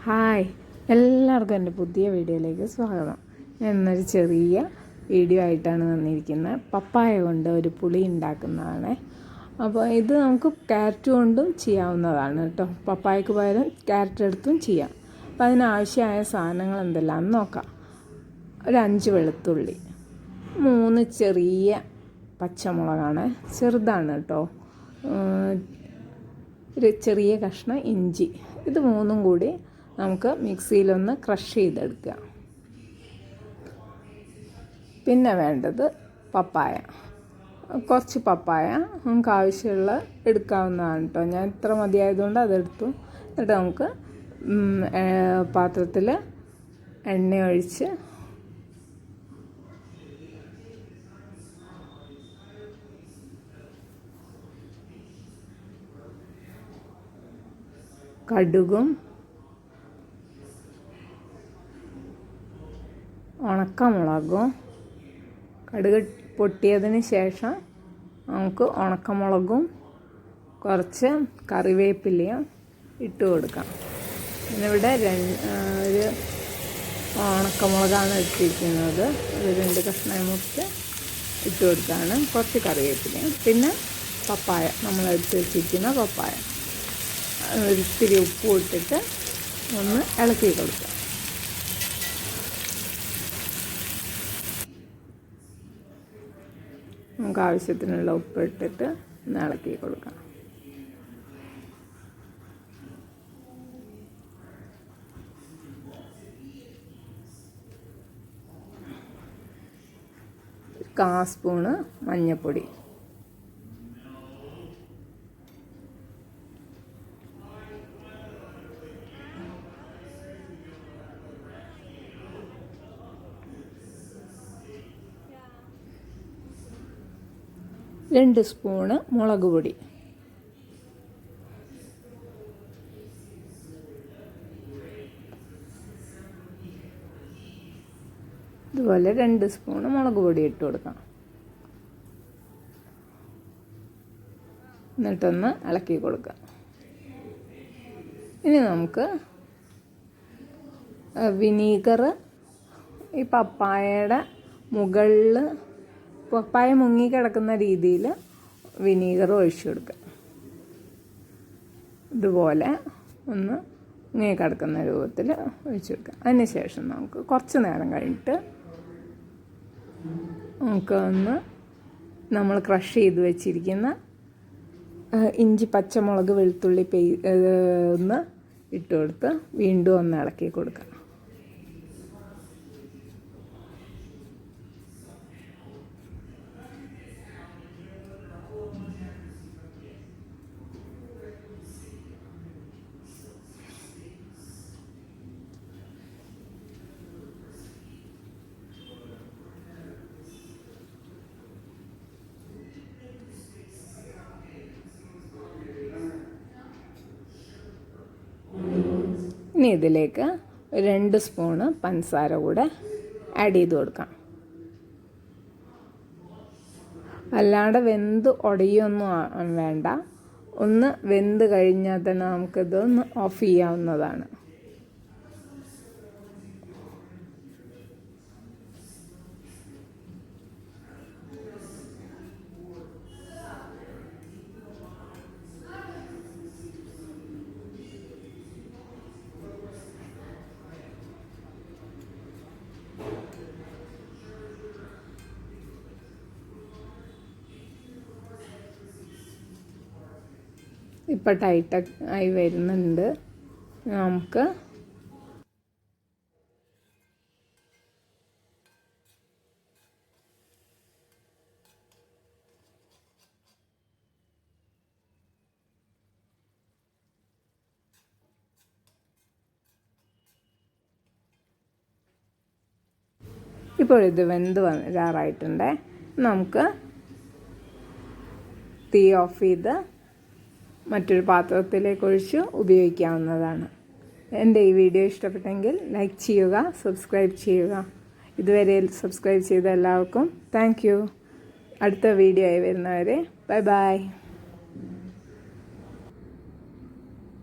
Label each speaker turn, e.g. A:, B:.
A: Hi, എല്ലാവർക്കും എൻ്റെ പുതിയ വീഡിയോയിലേക്ക് സ്വാഗതം. ഞാൻ ഇന്നൊരു ചെറിയ വീഡിയോ ആയിട്ടാണ് വന്നിരിക്കുന്നത്. പപ്പായ കൊണ്ട് ഒരു പുളി ഉണ്ടാക്കുന്നതാണ്. അപ്പോൾ ഇത് നമുക്ക് ക്യാരറ്റ് കൊണ്ടും ചെയ്യാവുന്നതാണ് കേട്ടോ. പപ്പായക്ക് പകരം ക്യാരറ്റ് എടുത്തും ചെയ്യാം. അപ്പോൾ അതിനാവശ്യമായ സാധനങ്ങൾ എന്തെല്ലാമെന്ന് നോക്കാം. ഒരു 5 വെളുത്തുള്ളി, 3 ചെറിയ പച്ചമുളകാണ്, ചെറുതാണ് കേട്ടോ. ഒരു ചെറിയ കഷ്ണം ഇഞ്ചി. ഇത് 3 കൂടി നമുക്ക് മിക്സിയിലൊന്ന് ക്രഷ് ചെയ്തെടുക്കുക. പിന്നെ വേണ്ടത് പപ്പായ, കുറച്ച് പപ്പായ നമുക്ക് ആവശ്യമുള്ള എടുക്കാവുന്നതാണ് കേട്ടോ. ഞാൻ ഇത്ര മതിയായതുകൊണ്ട് അതെടുത്തു. എന്നിട്ട് നമുക്ക് പാത്രത്തിൽ എണ്ണ ഒഴിച്ച് കടുകും ഉണക്കമുളകും, കടുക് പൊട്ടിയതിന് ശേഷം നമുക്ക് ഉണക്കമുളകും കുറച്ച് കറിവേപ്പിലയും ഇട്ട് കൊടുക്കാം. ഇവിടെ ഒരു ഉണക്കമുളകാണ് ഇട്ടിരിക്കുന്നത്. അത് 2 കഷ്ണമായി മുറിച്ച് ഇട്ട് കൊടുത്താണ്. കുറച്ച് കറിവേപ്പിലയും പിന്നെ പപ്പായ, നമ്മൾ എടുത്ത് വെച്ചിരിക്കുന്ന പപ്പായ, ഒരിത്തിരി ഉപ്പും ഇട്ടിട്ട് ഒന്ന് ഇളക്കി കൊടുക്കാം. നമുക്ക് ആവശ്യത്തിനുള്ള ഉപ്പ് ഇട്ടിട്ട് ഒന്ന് ഇളക്കി കൊടുക്കാം. ഒരു 1/4 സ്പൂണ് മഞ്ഞൾപ്പൊടി, രണ്ട് സ്പൂണ് മുളക് പൊടി, ഇതുപോലെ 2 സ്പൂണ് മുളക് പൊടി ഇട്ട് കൊടുക്കാം. എന്നിട്ടൊന്ന് ഇളക്കി കൊടുക്കാം. ഇനി നമുക്ക് വിനീഗർ ഈ പപ്പായയുടെ മുകളിൽ, പപ്പായ മുങ്ങിക്കിടക്കുന്ന രീതിയിൽ വിനീഗർ ഒഴിച്ചു കൊടുക്കുക. ഇതുപോലെ ഒന്ന് മുങ്ങിക്കിടക്കുന്ന രൂപത്തിൽ ഒഴിച്ചു കൊടുക്കുക. അതിന് ശേഷം നമുക്ക് കുറച്ച് നേരം കഴിഞ്ഞിട്ട് നമുക്കൊന്ന് നമ്മൾ ക്രഷ് ചെയ്ത് വെച്ചിരിക്കുന്ന ഇഞ്ചി, പച്ചമുളക്, വെളുത്തുള്ളി ഒന്ന് ഇട്ട് കൊടുത്ത് വീണ്ടും ഒന്ന് ഇളക്കി കൊടുക്കുക. ഇനി ഇതിലേക്ക് 2 സ്പൂണ് പഞ്ചസാര കൂടെ ആഡ് ചെയ്ത് കൊടുക്കാം. അല്ലാണ്ട് വെന്ത് ഉടയൊന്നും വേണ്ട. ഒന്ന് വെന്ത് കഴിഞ്ഞാൽ തന്നെ നമുക്കിതൊന്ന് ഓഫ് ചെയ്യാവുന്നതാണ്. ഇപ്പോൾ ടൈറ്റായി വരുന്നുണ്ട്. നമുക്ക് ഇപ്പോൾ ഇത് വെന്ത് വരാറായിട്ടുണ്ട്. നമുക്ക് തീ ഓഫ് ചെയ്ത് മറ്റൊരു പാത്രത്തിലേക്ക് ഒഴിച്ച് ഉപയോഗിക്കാവുന്നതാണ്. എൻ്റെ ഈ വീഡിയോ ഇഷ്ടപ്പെട്ടെങ്കിൽ ലൈക്ക് ചെയ്യുക, സബ്സ്ക്രൈബ് ചെയ്യുക. ഇതുവരെ സബ്സ്ക്രൈബ് ചെയ്ത എല്ലാവർക്കും താങ്ക് യു. അടുത്ത വീഡിയോ ആയി വരുന്നവരെ ബൈ ബൈ.